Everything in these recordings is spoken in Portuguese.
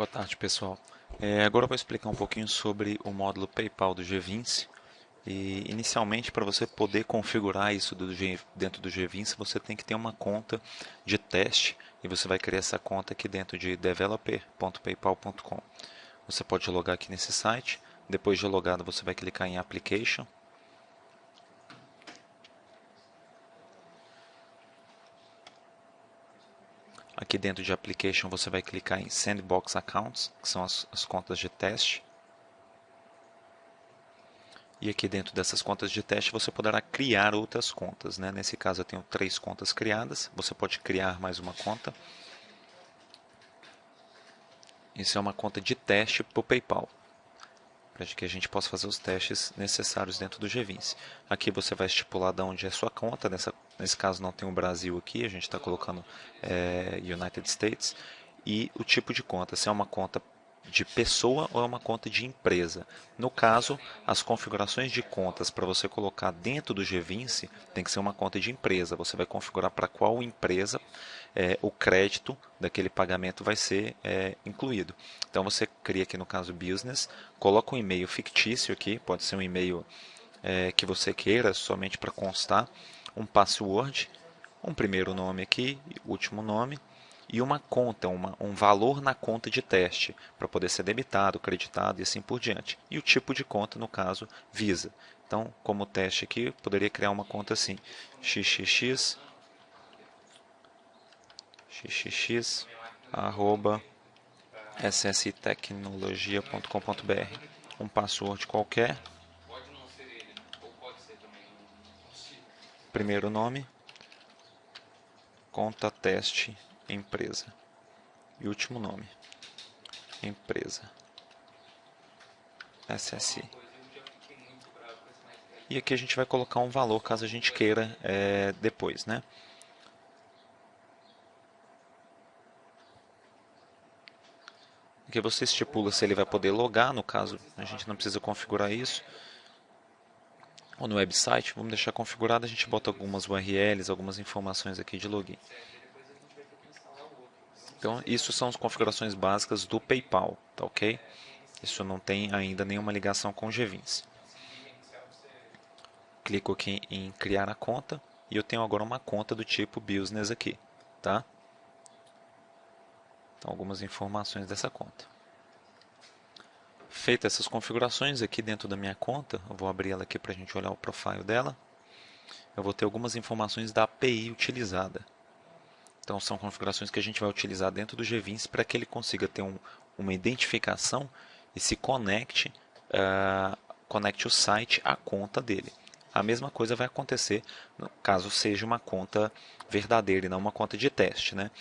Boa tarde, pessoal. Agora eu vou explicar um pouquinho sobre o módulo PayPal do G20. E inicialmente, para você poder configurar isso dentro do G20, você tem que ter uma conta de teste e você vai criar essa conta aqui dentro de developer.paypal.com. Você pode logar aqui nesse site. Depois de logado, você vai clicar em Application. Aqui dentro de Application, você vai clicar em Sandbox Accounts, que são as contas de teste. E aqui dentro dessas contas de teste você poderá criar outras contas, né? Nesse caso eu tenho 3 contas criadas, você pode criar mais uma conta. Isso é uma conta de teste para o PayPal, para que a gente possa fazer os testes necessários dentro do G20. Aqui você vai estipular de onde é a sua conta, nesse caso não tem o Brasil aqui, a gente está colocando United States, e o tipo de conta, se é uma conta de pessoa ou é uma conta de empresa. No caso, as configurações de contas para você colocar dentro do G20 tem que ser uma conta de empresa. Você vai configurar para qual empresa o crédito daquele pagamento vai ser incluído. Então você cria aqui no caso Business, coloca um e-mail fictício aqui, pode ser um e-mail que você queira somente para constar, um password, um primeiro nome aqui, último nome, e uma conta, um valor na conta de teste, para poder ser debitado, creditado e assim por diante. E o tipo de conta, no caso, Visa. Então, como teste aqui, eu poderia criar uma conta assim, xxx, arroba ssitecnologia.com.br. Um password qualquer, primeiro nome, conta teste empresa. E último nome, empresa, SSI. E aqui a gente vai colocar um valor caso a gente queira depois, né? Aqui você estipula se ele vai poder logar, no caso a gente não precisa configurar isso. Ou no website, vamos deixar configurado, a gente bota algumas URLs, algumas informações aqui de login. Então, isso são as configurações básicas do PayPal, tá ok? Isso não tem ainda nenhuma ligação com o G20. Clico aqui em criar a conta e eu tenho agora uma conta do tipo Business aqui, tá? Então, algumas informações dessa conta. Feitas essas configurações aqui dentro da minha conta, eu vou abrir ela aqui para a gente olhar o profile dela. Eu vou ter algumas informações da API utilizada. Então, são configurações que a gente vai utilizar dentro do G20 para que ele consiga ter uma identificação e se conecte o site à conta dele. A mesma coisa vai acontecer caso seja uma conta verdadeira e não uma conta de teste, né?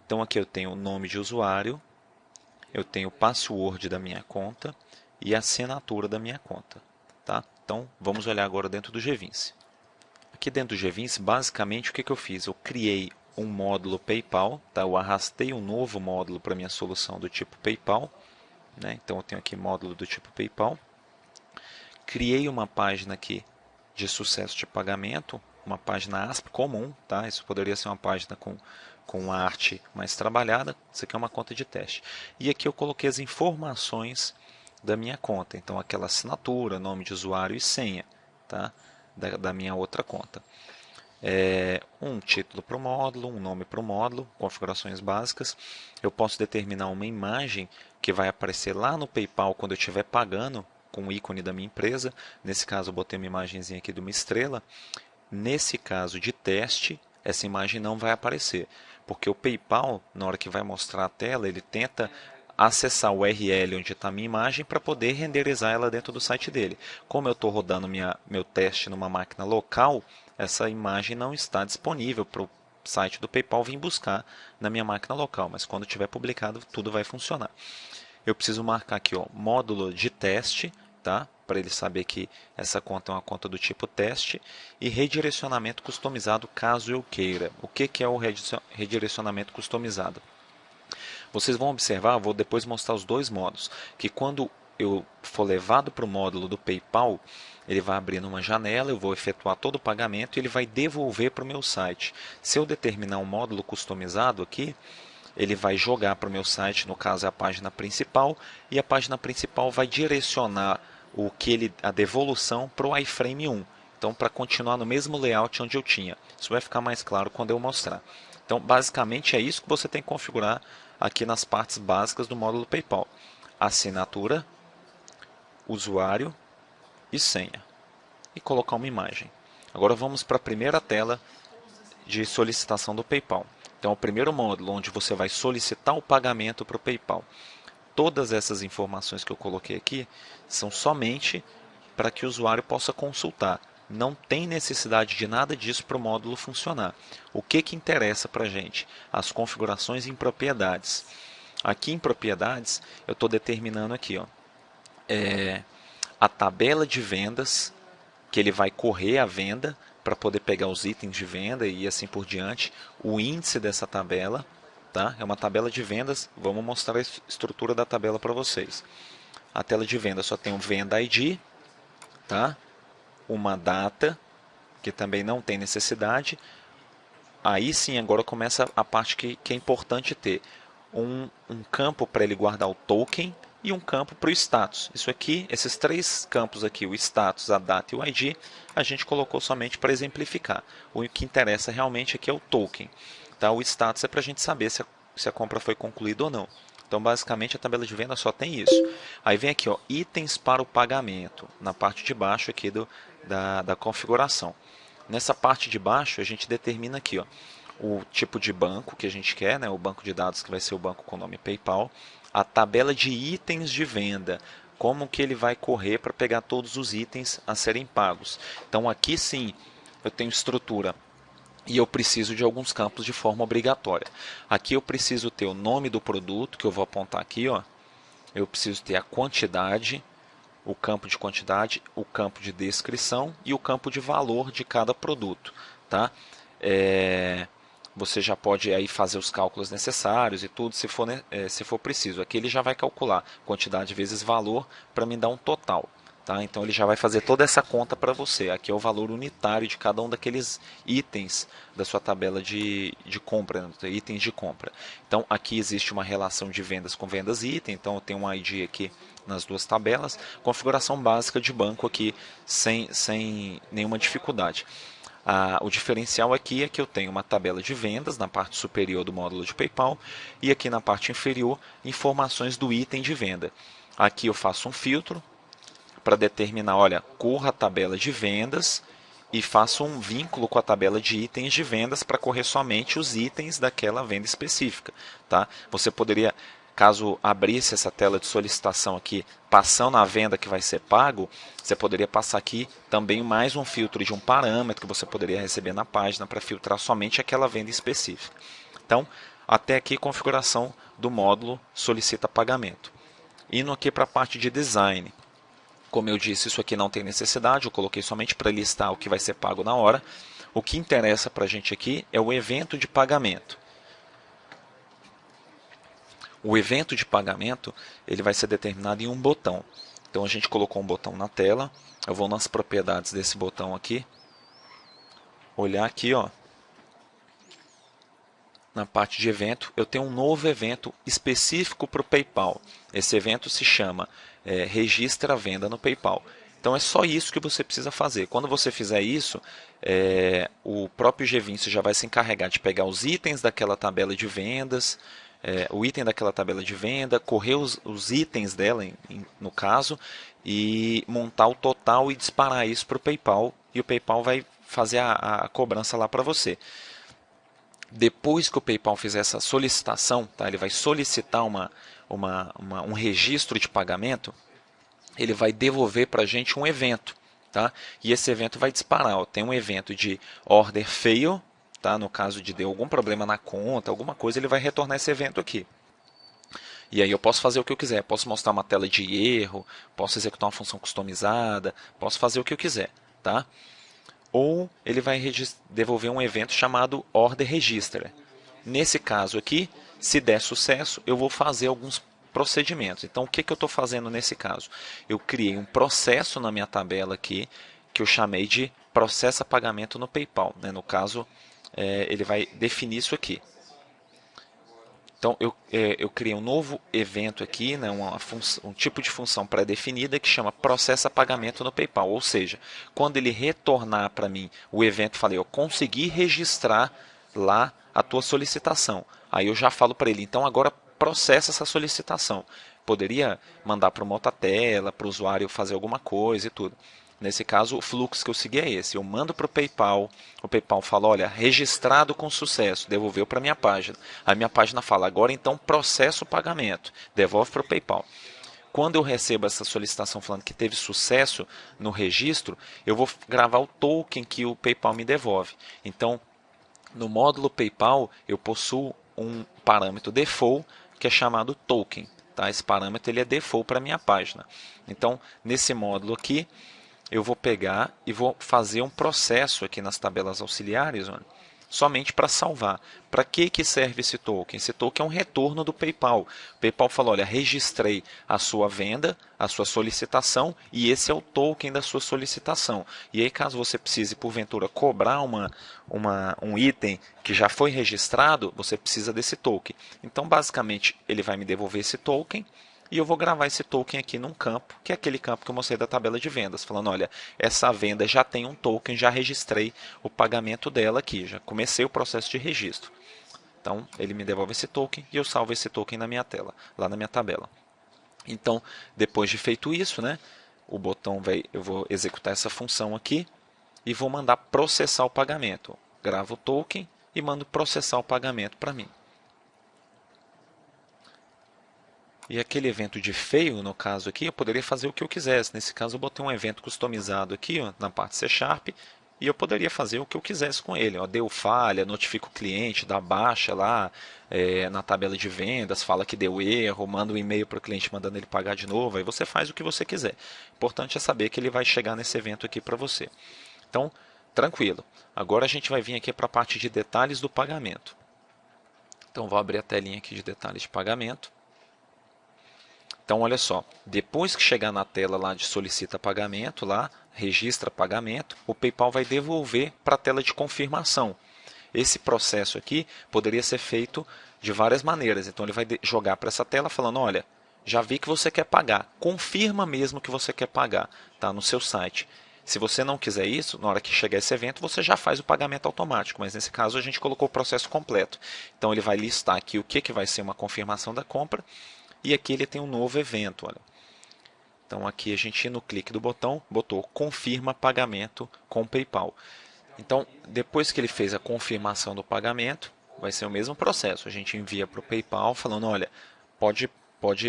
Então, aqui eu tenho o nome de usuário, eu tenho o password da minha conta e a assinatura da minha conta. Tá? Então, vamos olhar agora dentro do G20. Aqui dentro do G20, basicamente, o que eu fiz? Eu criei um módulo PayPal, tá? Eu arrastei um novo módulo para minha solução do tipo PayPal, né? Então eu tenho aqui módulo do tipo PayPal. Criei uma página aqui de sucesso de pagamento, uma página ASP comum, tá? Isso poderia ser uma página com a arte mais trabalhada. Isso aqui é uma conta de teste. E aqui eu coloquei as informações da minha conta. Então aquela assinatura, nome de usuário e senha, tá? Da minha outra conta. Um título para o módulo, um nome para o módulo, configurações básicas. Eu posso determinar uma imagem que vai aparecer lá no PayPal quando eu estiver pagando com o ícone da minha empresa. Nesse caso, eu botei uma imagenzinha aqui de uma estrela. Nesse caso de teste, essa imagem não vai aparecer, porque o PayPal, na hora que vai mostrar a tela, ele tenta acessar o URL onde está a minha imagem para poder renderizar ela dentro do site dele. Como eu estou rodando meu teste numa máquina local, essa imagem não está disponível para o site do PayPal vir buscar na minha máquina local, mas quando tiver publicado tudo vai funcionar. Eu preciso marcar aqui, ó, módulo de teste, tá? Para ele saber que essa conta é uma conta do tipo teste, e redirecionamento customizado caso eu queira. O que é o redirecionamento customizado? Vocês vão observar, vou depois mostrar os dois modos, que quando eu for levado para o módulo do PayPal, ele vai abrir numa janela, eu vou efetuar todo o pagamento e ele vai devolver para o meu site. Se eu determinar um módulo customizado aqui, ele vai jogar para o meu site, no caso é a página principal, e a página principal vai direcionar a devolução para o iframe 1. Então, para continuar no mesmo layout onde eu tinha. Isso vai ficar mais claro quando eu mostrar. Então, basicamente é isso que você tem que configurar aqui nas partes básicas do módulo PayPal. Assinatura, usuário e senha. E colocar uma imagem. Agora vamos para a primeira tela de solicitação do PayPal. Então, é o primeiro módulo onde você vai solicitar o pagamento para o PayPal. Todas essas informações que eu coloquei aqui são somente para que o usuário possa consultar. Não tem necessidade de nada disso para o módulo funcionar. O que interessa para a gente? As configurações em propriedades. Aqui em propriedades, eu estou determinando aqui, ó, a tabela de vendas, que ele vai correr a venda para poder pegar os itens de venda e assim por diante. O índice dessa tabela, tá? É uma tabela de vendas. Vamos mostrar a estrutura da tabela para vocês. A tela de venda só tem um Venda ID, tá? Uma data, que também não tem necessidade. Aí sim, agora começa a parte que é importante ter. Um campo para ele guardar o token e um campo para o status. Isso aqui, esses três campos aqui, o status, a data e o ID, a gente colocou somente para exemplificar. O que interessa realmente aqui é o token. Tá? O status é para a gente saber se a compra foi concluída ou não. Então, basicamente, a tabela de venda só tem isso. Aí vem aqui, ó, itens para o pagamento, na parte de baixo aqui da configuração. Nessa parte de baixo, a gente determina aqui, ó, o tipo de banco que a gente quer, né, o banco de dados que vai ser o banco com o nome PayPal, a tabela de itens de venda, como que ele vai correr para pegar todos os itens a serem pagos. Então, aqui sim, eu tenho estrutura e eu preciso de alguns campos de forma obrigatória. Aqui eu preciso ter o nome do produto, que eu vou apontar aqui, ó. Eu preciso ter a quantidade, o campo de quantidade, o campo de descrição e o campo de valor de cada produto. Tá? Você já pode aí fazer os cálculos necessários e tudo, se for preciso. Aqui ele já vai calcular quantidade vezes valor para me dar um total. Tá? Então ele já vai fazer toda essa conta para você. Aqui é o valor unitário de cada um daqueles itens da sua tabela de compra, né? Itens de compra. Então aqui existe uma relação de vendas com vendas item. Então eu tenho um ID aqui nas duas tabelas. Configuração básica de banco aqui sem nenhuma dificuldade. O diferencial aqui é que eu tenho uma tabela de vendas na parte superior do módulo de PayPal e aqui na parte inferior informações do item de venda. Aqui eu faço um filtro para determinar, olha, corra a tabela de vendas e faço um vínculo com a tabela de itens de vendas para correr somente os itens daquela venda específica. Tá? Você poderia, caso abrisse essa tela de solicitação aqui, passando a venda que vai ser pago, você poderia passar aqui também mais um filtro de um parâmetro que você poderia receber na página para filtrar somente aquela venda específica. Então, até aqui configuração do módulo solicita pagamento. Indo aqui para a parte de design. Como eu disse, isso aqui não tem necessidade, eu coloquei somente para listar o que vai ser pago na hora. O que interessa para a gente aqui é o evento de pagamento. O evento de pagamento ele vai ser determinado em um botão. Então a gente colocou um botão na tela. Eu vou nas propriedades desse botão aqui. Olhar aqui, ó. Na parte de evento, eu tenho um novo evento específico para o PayPal. Esse evento se chama Registra a Venda no PayPal. Então é só isso que você precisa fazer. Quando você fizer isso, o próprio GVince já vai se encarregar de pegar os itens daquela tabela de vendas, o item daquela tabela de venda, correr os itens dela, no caso, e montar o total e disparar isso para o PayPal. E o PayPal vai fazer a cobrança lá para você. Depois que o PayPal fizer essa solicitação, tá? Ele vai solicitar um registro de pagamento, ele vai devolver para a gente um evento. Tá? E esse evento vai disparar. Ó, tem um evento de order fail, tá? No caso de ter algum problema na conta, alguma coisa, ele vai retornar esse evento aqui. E aí eu posso fazer o que eu quiser. Posso mostrar uma tela de erro, posso executar uma função customizada, posso fazer o que eu quiser. Tá? Ou ele vai devolver um evento chamado Order Register. Nesse caso aqui, se der sucesso, eu vou fazer alguns procedimentos. Então, o que eu estou fazendo nesse caso? Eu criei um processo na minha tabela aqui, que eu chamei de Processa Pagamento no PayPal. Né? No caso, ele vai definir isso aqui. Então eu criei um novo evento aqui, né, um tipo de função pré-definida que chama processa pagamento no PayPal. Ou seja, quando ele retornar para mim o evento, falei, eu consegui registrar lá a tua solicitação. Aí eu já falo para ele, então agora processa essa solicitação. Poderia mandar para uma outra tela, para o usuário fazer alguma coisa e tudo. Nesse caso, o fluxo que eu segui é esse. Eu mando para o PayPal fala, olha, registrado com sucesso, devolveu para a minha página. A minha página fala, agora então processa o pagamento, devolve para o PayPal. Quando eu recebo essa solicitação falando que teve sucesso no registro, eu vou gravar o token que o PayPal me devolve. Então, no módulo PayPal, eu possuo um parâmetro default que é chamado token. Tá? Esse parâmetro ele é default para a minha página. Então, nesse módulo aqui, eu vou pegar e vou fazer um processo aqui nas tabelas auxiliares, olha, somente para salvar. Para que serve esse token? Esse token é um retorno do PayPal. O PayPal falou, olha, registrei a sua venda, a sua solicitação, e esse é o token da sua solicitação. E aí, caso você precise, porventura, cobrar um item que já foi registrado, você precisa desse token. Então, basicamente, ele vai me devolver esse token, e eu vou gravar esse token aqui num campo, que é aquele campo que eu mostrei da tabela de vendas, falando, olha, essa venda já tem um token, já registrei o pagamento dela aqui, já comecei o processo de registro. Então, ele me devolve esse token e eu salvo esse token na minha tela, lá na minha tabela. Então, depois de feito isso, né, eu vou executar essa função aqui e vou mandar processar o pagamento. Gravo o token e mando processar o pagamento para mim. E aquele evento de fail, no caso aqui, eu poderia fazer o que eu quisesse. Nesse caso, eu botei um evento customizado aqui, ó, na parte C Sharp, e eu poderia fazer o que eu quisesse com ele. Ó, deu falha, notifica o cliente, dá baixa lá na tabela de vendas, fala que deu erro, manda um e-mail para o cliente mandando ele pagar de novo. Aí você faz o que você quiser. O importante é saber que ele vai chegar nesse evento aqui para você. Então, tranquilo. Agora a gente vai vir aqui para a parte de detalhes do pagamento. Então, vou abrir a telinha aqui de detalhes de pagamento. Então, olha só, depois que chegar na tela lá de solicita pagamento, lá, registra pagamento, o PayPal vai devolver para a tela de confirmação. Esse processo aqui poderia ser feito de várias maneiras. Então, ele vai jogar para essa tela falando, olha, já vi que você quer pagar, confirma mesmo que você quer pagar, tá, no seu site. Se você não quiser isso, na hora que chegar esse evento, você já faz o pagamento automático, mas nesse caso a gente colocou o processo completo. Então, ele vai listar aqui o que vai ser uma confirmação da compra. E aqui ele tem um novo evento. Olha. Então aqui a gente no clique do botão botou confirma pagamento com PayPal. Então depois que ele fez a confirmação do pagamento, vai ser o mesmo processo. A gente envia para o PayPal falando, olha, pode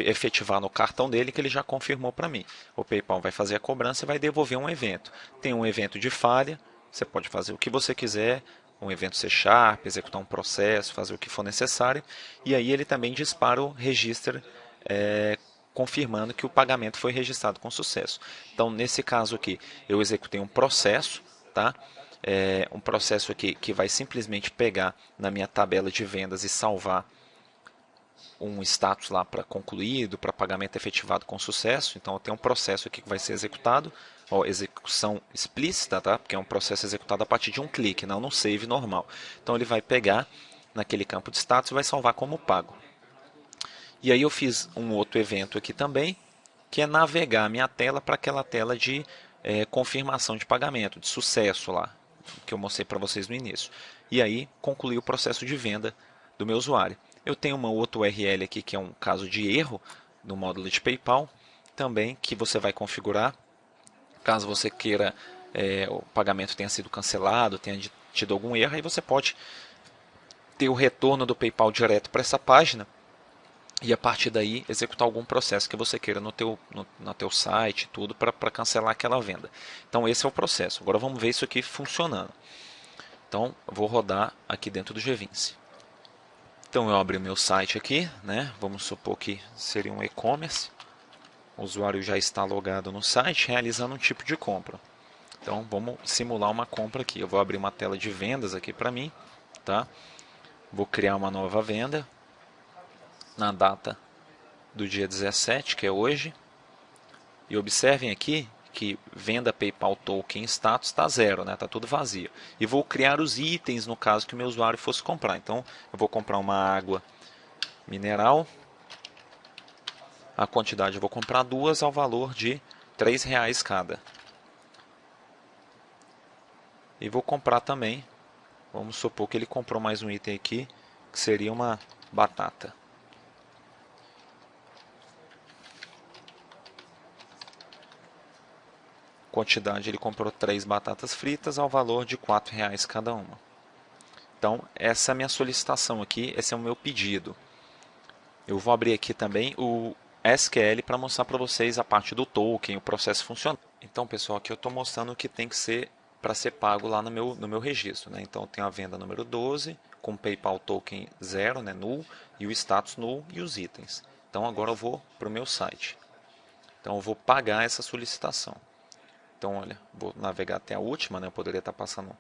efetivar no cartão dele que ele já confirmou para mim. O PayPal vai fazer a cobrança e vai devolver um evento. Tem um evento de falha, você pode fazer o que você quiser, um evento C Sharp, executar um processo, fazer o que for necessário. E aí ele também dispara o register confirmando que o pagamento foi registrado com sucesso. Então, nesse caso aqui, eu executei um processo, tá? Um processo aqui que vai simplesmente pegar na minha tabela de vendas e salvar um status lá para concluído, para pagamento efetivado com sucesso. Então, eu tenho um processo aqui que vai ser executado, ó, execução explícita, tá? Porque é um processo executado a partir de um clique, não no save normal. Então, ele vai pegar naquele campo de status e vai salvar como pago. E aí eu fiz um outro evento aqui também, que é navegar a minha tela para aquela tela de confirmação de pagamento, de sucesso lá, que eu mostrei para vocês no início. E aí concluí o processo de venda do meu usuário. Eu tenho uma outra URL aqui que é um caso de erro no módulo de PayPal, também que você vai configurar, caso você queira o pagamento tenha sido cancelado, tenha tido algum erro, aí você pode ter o retorno do PayPal direto para essa página, e a partir daí executar algum processo que você queira no teu site, tudo para cancelar aquela venda. Então esse é o processo. Agora vamos ver isso aqui funcionando. Então eu vou rodar aqui dentro do Gvince. Então eu abri o meu site aqui, né? Vamos supor que seria um e-commerce. O usuário já está logado no site realizando um tipo de compra. Então vamos simular uma compra aqui. Eu vou abrir uma tela de vendas aqui para mim, tá? Vou criar uma nova venda na data do dia 17, que é hoje. E observem aqui que venda PayPal Token status está zero, né? Está tudo vazio. E vou criar os itens no caso que o meu usuário fosse comprar. Então, eu vou comprar uma água Mineral. A quantidade eu vou comprar duas ao valor de R$ 3 cada. E vou comprar também, vamos supor que ele comprou mais um item aqui, que seria uma batata. Quantidade, ele comprou 3 batatas fritas ao valor de R$ 4 cada uma. Então, essa é a minha solicitação aqui, esse é o meu pedido. Eu vou abrir aqui também o SQL para mostrar para vocês a parte do token, o processo funcionando. Então, pessoal, aqui eu estou mostrando o que tem que ser para ser pago lá no meu registro, né? Então, eu tenho a venda número 12, com PayPal token 0, né, null, e o status null e os itens. Então, agora eu vou para o meu site. Então, eu vou pagar essa solicitação. Então, olha, vou navegar até a última, né? Eu poderia estar passando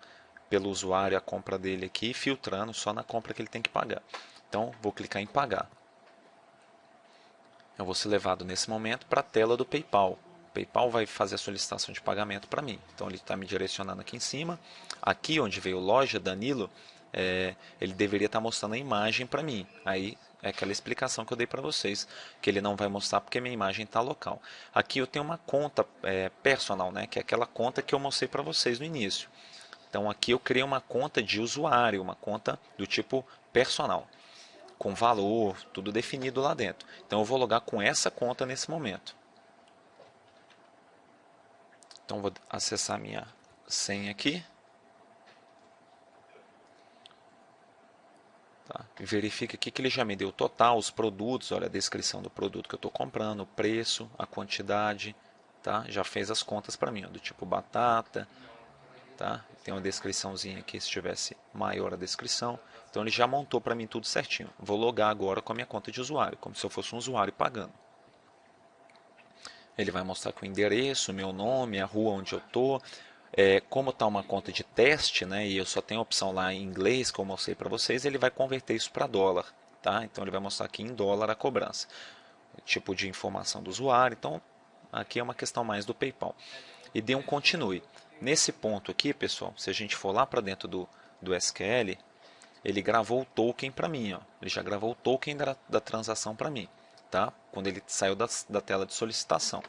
pelo usuário a compra dele aqui, filtrando só na compra que ele tem que pagar. Então, vou clicar em pagar. Eu vou ser levado nesse momento para a tela do PayPal. O PayPal vai fazer a solicitação de pagamento para mim. Então, ele está me direcionando aqui em cima. Aqui onde veio loja Danilo, ele deveria estar mostrando a imagem para mim. Aí é aquela explicação que eu dei para vocês, que ele não vai mostrar porque minha imagem está local. Aqui eu tenho uma conta personal, né, que é aquela conta que eu mostrei para vocês no início. Então aqui eu criei uma conta de usuário, uma conta do tipo personal, com valor, tudo definido lá dentro. Então eu vou logar com essa conta nesse momento. Então vou acessar minha senha aqui. Tá? Verifica aqui que ele já me deu o total, os produtos, olha a descrição do produto que eu estou comprando, o preço, a quantidade, tá? Já fez as contas para mim, ó, do tipo batata, tá? Tem uma descriçãozinha aqui se tivesse maior a descrição. Então ele já montou para mim tudo certinho. Vou logar agora com a minha conta de usuário, como se eu fosse um usuário pagando. Ele vai mostrar com o endereço, meu nome, a rua onde eu estou. Como está uma conta de teste, né, e eu só tenho a opção lá em inglês, como eu mostrei para vocês, ele vai converter isso para dólar. Tá? Então ele vai mostrar aqui em dólar a cobrança. Tipo de informação do usuário. Então aqui é uma questão mais do PayPal. E dê um continue. Nesse ponto aqui, pessoal, se a gente for lá para dentro do SQL, ele gravou o token para mim. Ó. Ele já gravou o token da transação para mim. Tá? Quando ele saiu da tela de solicitação.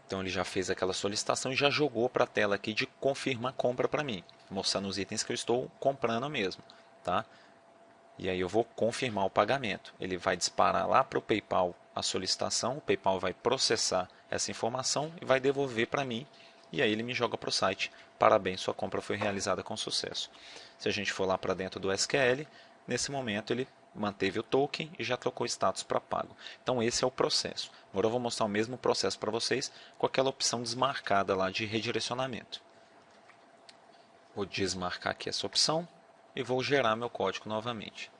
Então ele já fez aquela solicitação e já jogou para a tela aqui de confirma a compra para mim, mostrando os itens que eu estou comprando mesmo, tá? E aí eu vou confirmar o pagamento. Ele vai disparar lá para o PayPal a solicitação, o PayPal vai processar essa informação e vai devolver para mim. E aí ele me joga para o site. Parabéns, sua compra foi realizada com sucesso. Se a gente for lá para dentro do SQL, nesse momento ele manteve o token e já trocou status para pago. Então esse é o processo. Agora eu vou mostrar o mesmo processo para vocês com aquela opção desmarcada lá de redirecionamento. Vou desmarcar aqui essa opção e vou gerar meu código novamente.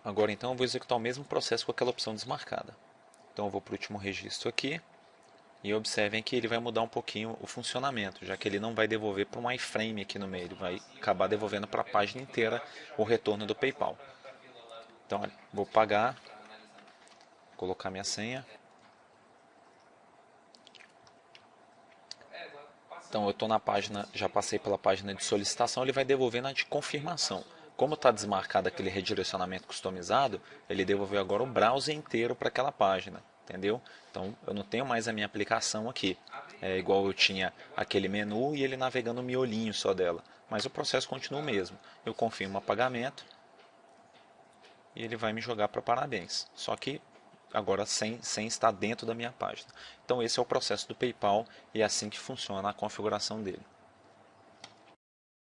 Agora então eu vou executar o mesmo processo com aquela opção desmarcada. Então eu vou para o último registro aqui. E observem que ele vai mudar um pouquinho o funcionamento, já que ele não vai devolver para um iframe aqui no meio, ele vai acabar devolvendo para a página inteira o retorno do PayPal. Então, olha, vou pagar, colocar minha senha. Então, eu estou na página, já passei pela página de solicitação, ele vai devolver na de confirmação. Como está desmarcado aquele redirecionamento customizado, ele devolveu agora o browser inteiro para aquela página. Entendeu? Então eu não tenho mais a minha aplicação aqui. É igual eu tinha aquele menu e ele navegando o miolinho só dela. Mas o processo continua o mesmo. Eu confirmo o pagamento e ele vai me jogar para parabéns. Só que agora sem estar dentro da minha página. Então esse é o processo do PayPal e é assim que funciona a configuração dele.